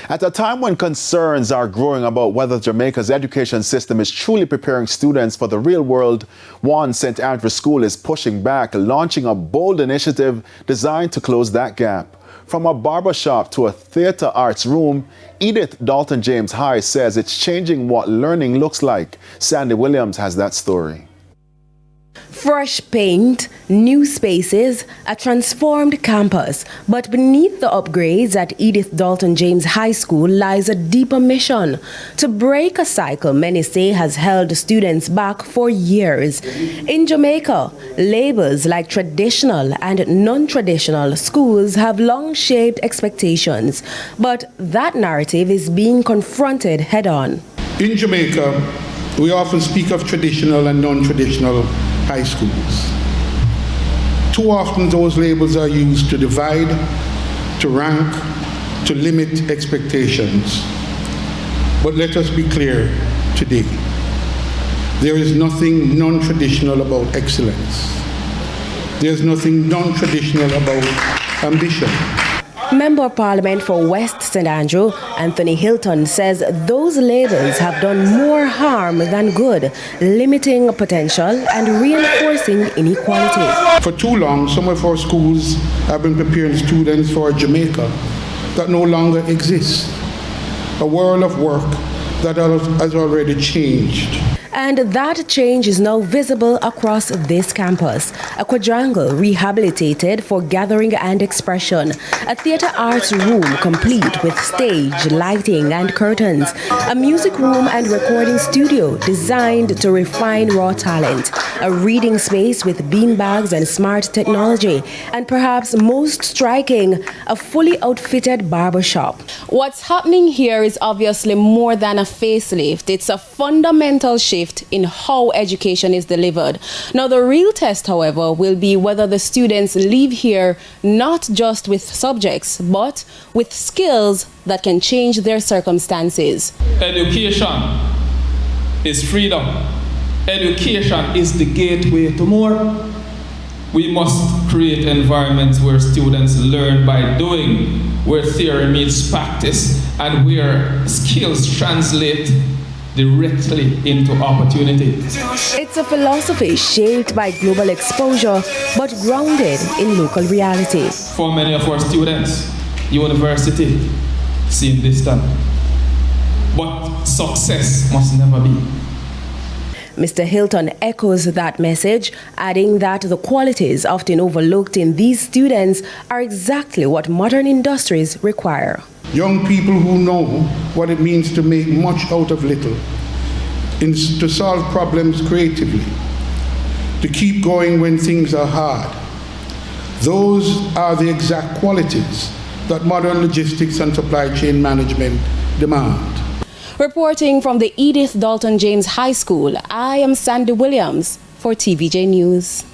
At a time when concerns are growing about whether Jamaica's education system is truly preparing students for the real world, one St. Andrew's School is pushing back, launching a bold initiative designed to close that gap. From a barbershop to a theater arts room, Edith Dalton James High says it's changing what learning looks like. Sandy Williams has that story. Fresh paint, new spaces, a transformed campus. But beneath the upgrades at Edith Dalton James High School lies a deeper mission to break a cycle many say has held students back for years. In Jamaica, labels like traditional and non-traditional schools have long shaped expectations. But that narrative is being confronted head-on. In Jamaica, we often speak of traditional and non-traditional high schools. Too often those labels are used to divide, to rank, to limit expectations. But let us be clear today. There is nothing non-traditional about excellence. There's nothing non-traditional about ambition. Member of Parliament for West St. Andrew, Anthony Hilton, says those labels have done more harm than good, limiting potential and reinforcing inequality. For too long, some of our schools have been preparing students for a Jamaica that no longer exists, a world of work that has already changed. And that change is now visible across this campus. A quadrangle rehabilitated for gathering and expression. A theater arts room complete with stage, lighting and curtains. A music room and recording studio designed to refine raw talent. A reading space with beanbags and smart technology. And perhaps most striking, a fully outfitted barbershop. What's happening here is obviously more than a facelift. It's a fundamental shift in how education is delivered. Now, the real test, however, will be whether the students leave here not just with subjects, but with skills that can change their circumstances. Education is freedom. Education is the gateway to more. We must create environments where students learn by doing, where theory meets practice, and where skills translate directly into opportunity. It's a philosophy shaped by global exposure, but grounded in local reality. For many of our students, university seems distant, but success must never be. Mr. Hilton echoes that message, adding that the qualities often overlooked in these students are exactly what modern industries require. Young people who know what it means to make much out of little, to solve problems creatively, to keep going when things are hard. Those are the exact qualities that modern logistics and supply chain management demand. Reporting from the Edith Dalton James High School, I am Sandy Williams for TVJ News.